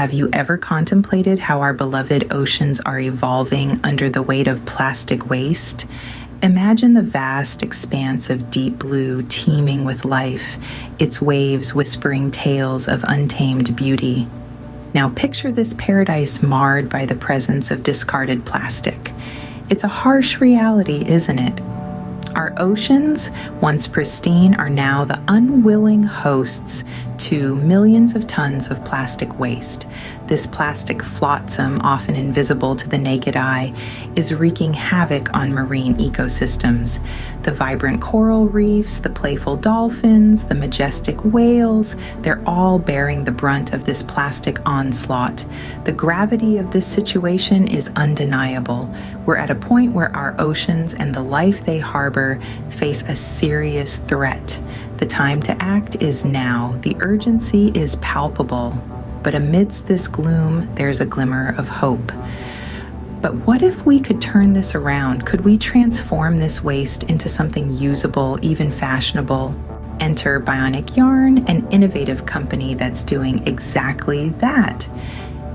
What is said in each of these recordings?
have you ever contemplated how our beloved oceans are evolving under the weight of plastic waste? Imagine the vast expanse of deep blue teeming with life, its waves whispering tales of untamed beauty. Now picture this paradise marred by the presence of discarded plastic. It's a harsh reality, isn't it? Our oceans, once pristine, are now the unwilling hosts to millions of tons of plastic waste. This plastic flotsam, often invisible to the naked eye, is wreaking havoc on marine ecosystems. The vibrant coral reefs, the playful dolphins, the majestic whales, they're all bearing the brunt of this plastic onslaught. The gravity of this situation is undeniable. We're at a point where our oceans and the life they harbor face a serious threat. The time to act is now. The urgency is palpable. But amidst this gloom, there's a glimmer of hope. But what if we could turn this around? Could we transform this waste into something usable, even fashionable? Enter Bionic Yarn, an innovative company that's doing exactly that.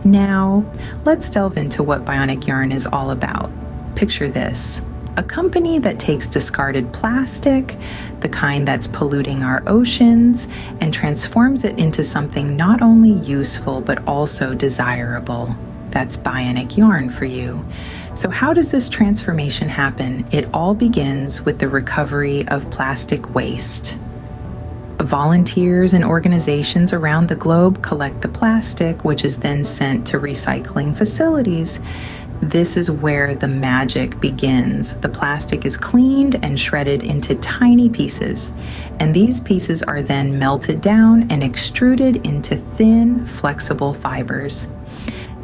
Now, let's delve into what Bionic Yarn is all about. Picture this. A company that takes discarded plastic, the kind that's polluting our oceans, and transforms it into something not only useful but also desirable. That's Bionic Yarn for you. So how does this transformation happen? It all begins with the recovery of plastic waste. Volunteers and organizations around the globe collect the plastic, which is then sent to recycling facilities. This is where the magic begins. The plastic is cleaned and shredded into tiny pieces, and these pieces are then melted down and extruded into thin, flexible fibers.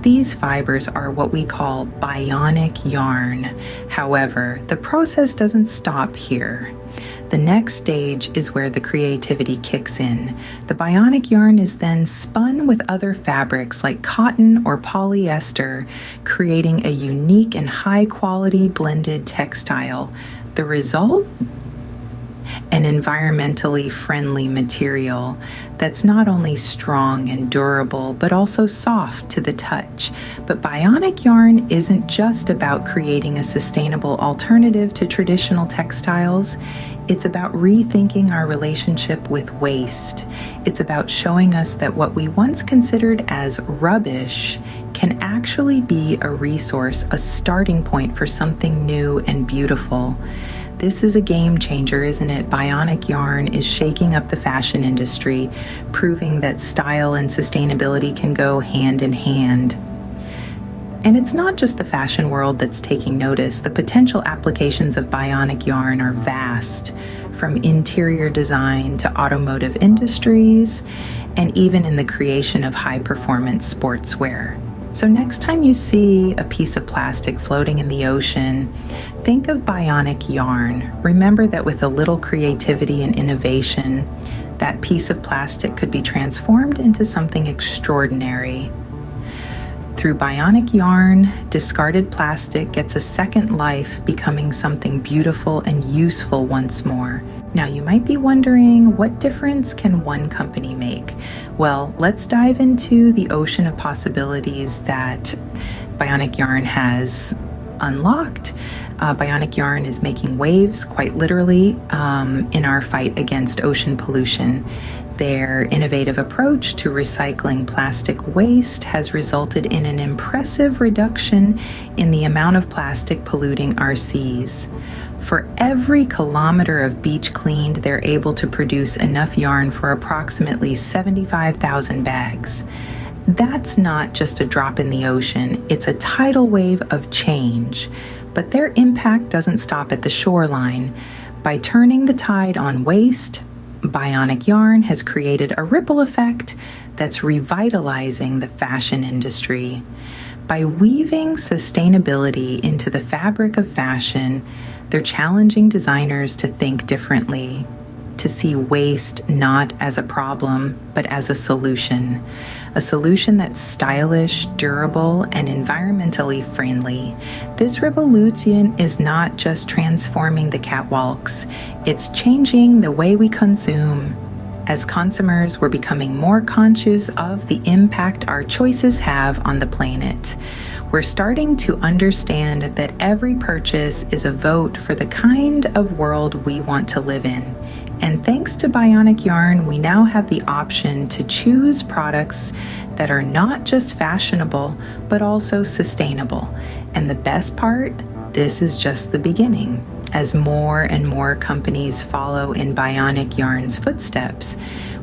These fibers are what we call bionic yarn. However, the process doesn't stop here. The next stage is where the creativity kicks in. The bionic yarn is then spun with other fabrics like cotton or polyester, creating a unique and high-quality blended textile. The result? An environmentally friendly material that's not only strong and durable, but also soft to the touch. But Bionic Yarn isn't just about creating a sustainable alternative to traditional textiles. It's about rethinking our relationship with waste. It's about showing us that what we once considered as rubbish can actually be a resource, a starting point for something new and beautiful. This is a game changer, isn't it? Bionic Yarn is shaking up the fashion industry, proving that style and sustainability can go hand in hand. And it's not just the fashion world that's taking notice. The potential applications of Bionic Yarn are vast, from interior design to automotive industries, and even in the creation of high-performance sportswear. So next time you see a piece of plastic floating in the ocean, think of Bionic Yarn. Remember that with a little creativity and innovation, that piece of plastic could be transformed into something extraordinary. Through Bionic Yarn, discarded plastic gets a second life, becoming something beautiful and useful once more. Now you might be wondering, what difference can one company make? Well, let's dive into the ocean of possibilities that Bionic Yarn has unlocked. Bionic Yarn is making waves, quite literally, in our fight against ocean pollution. Their innovative approach to recycling plastic waste has resulted in an impressive reduction in the amount of plastic polluting our seas. For every kilometer of beach cleaned, they're able to produce enough yarn for approximately 75,000 bags. That's not just a drop in the ocean, it's a tidal wave of change. But their impact doesn't stop at the shoreline. By turning the tide on waste, Bionic Yarn has created a ripple effect that's revitalizing the fashion industry. By weaving sustainability into the fabric of fashion, they're challenging designers to think differently, to see waste not as a problem, but as a solution that's stylish, durable, and environmentally friendly. This revolution is not just transforming the catwalks, it's changing the way we consume. As consumers, we're becoming more conscious of the impact our choices have on the planet. We're starting to understand that every purchase is a vote for the kind of world we want to live in. And thanks to Bionic Yarn, we now have the option to choose products that are not just fashionable, but also sustainable. And the best part, this is just the beginning. As more and more companies follow in Bionic Yarn's footsteps,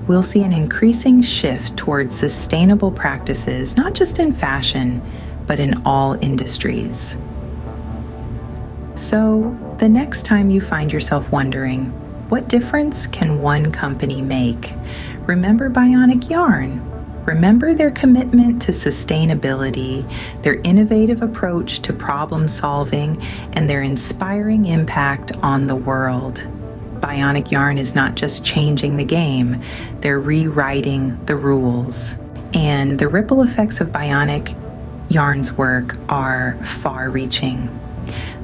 we'll see an increasing shift towards sustainable practices, not just in fashion, but in all industries. So, the next time you find yourself wondering, what difference can one company make? Remember Bionic Yarn. Remember their commitment to sustainability, their innovative approach to problem solving, and their inspiring impact on the world. Bionic Yarn is not just changing the game, they're rewriting the rules. And the ripple effects of Bionic Yarn's work are far-reaching.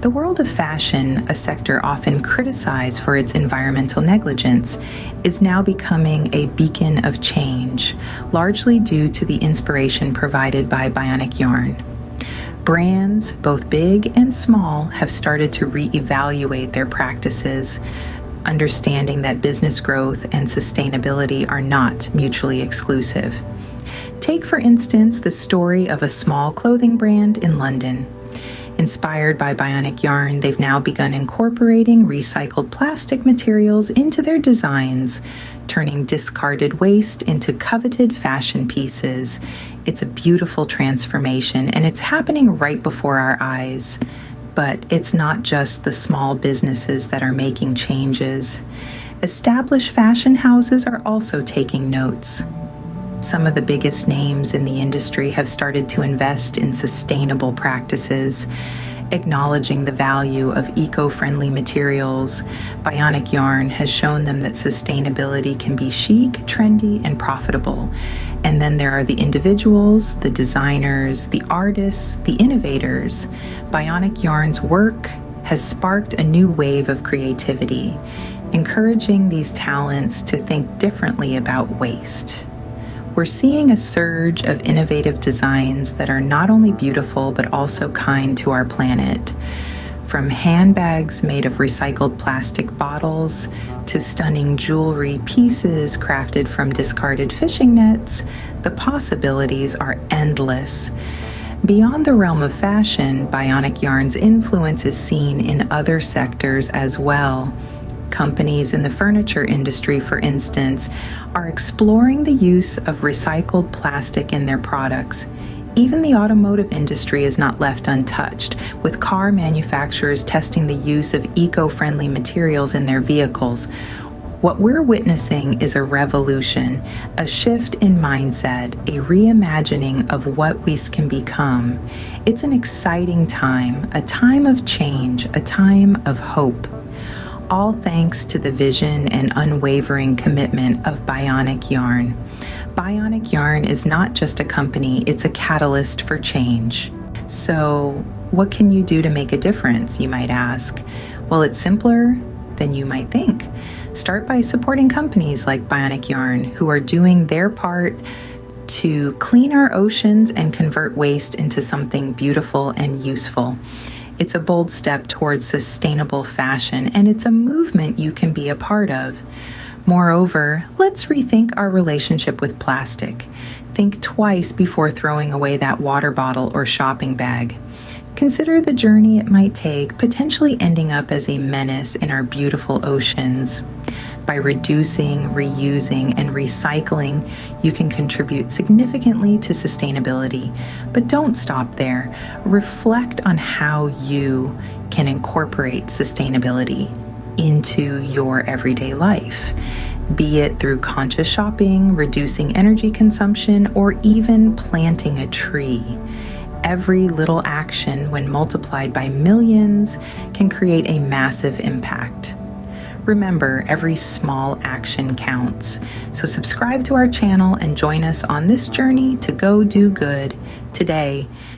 The world of fashion, a sector often criticized for its environmental negligence, is now becoming a beacon of change, largely due to the inspiration provided by Bionic Yarn. Brands, both big and small, have started to reevaluate their practices, understanding that business growth and sustainability are not mutually exclusive. Take, for instance, the story of a small clothing brand in London. Inspired by Bionic Yarn, they've now begun incorporating recycled plastic materials into their designs, turning discarded waste into coveted fashion pieces. It's a beautiful transformation, and it's happening right before our eyes. But it's not just the small businesses that are making changes. Established fashion houses are also taking notes. Some of the biggest names in the industry have started to invest in sustainable practices, acknowledging the value of eco-friendly materials. Bionic Yarn has shown them that sustainability can be chic, trendy, and profitable. And then there are the individuals, the designers, the artists, the innovators. Bionic Yarn's work has sparked a new wave of creativity, encouraging these talents to think differently about waste. We're seeing a surge of innovative designs that are not only beautiful but also kind to our planet. From handbags made of recycled plastic bottles to stunning jewelry pieces crafted from discarded fishing nets, the possibilities are endless. Beyond the realm of fashion, Bionic Yarn's influence is seen in other sectors as well. Companies in the furniture industry, for instance, are exploring the use of recycled plastic in their products. Even the automotive industry is not left untouched, with car manufacturers testing the use of eco-friendly materials in their vehicles. What we're witnessing is a revolution, a shift in mindset, a reimagining of what we can become. It's an exciting time, a time of change, a time of hope. All thanks to the vision and unwavering commitment of Bionic Yarn. Bionic Yarn is not just a company, it's a catalyst for change. So, what can you do to make a difference, you might ask? Well, it's simpler than you might think. Start by supporting companies like Bionic Yarn, who are doing their part to clean our oceans and convert waste into something beautiful and useful. It's a bold step towards sustainable fashion, and it's a movement you can be a part of. Moreover, let's rethink our relationship with plastic. Think twice before throwing away that water bottle or shopping bag. Consider the journey it might take, potentially ending up as a menace in our beautiful oceans. By reducing, reusing, and recycling, you can contribute significantly to sustainability. But don't stop there. Reflect on how you can incorporate sustainability into your everyday life, be it through conscious shopping, reducing energy consumption, or even planting a tree. Every little action, when multiplied by millions, can create a massive impact. Remember, every small action counts. So subscribe to our channel and join us on this journey to go do good today.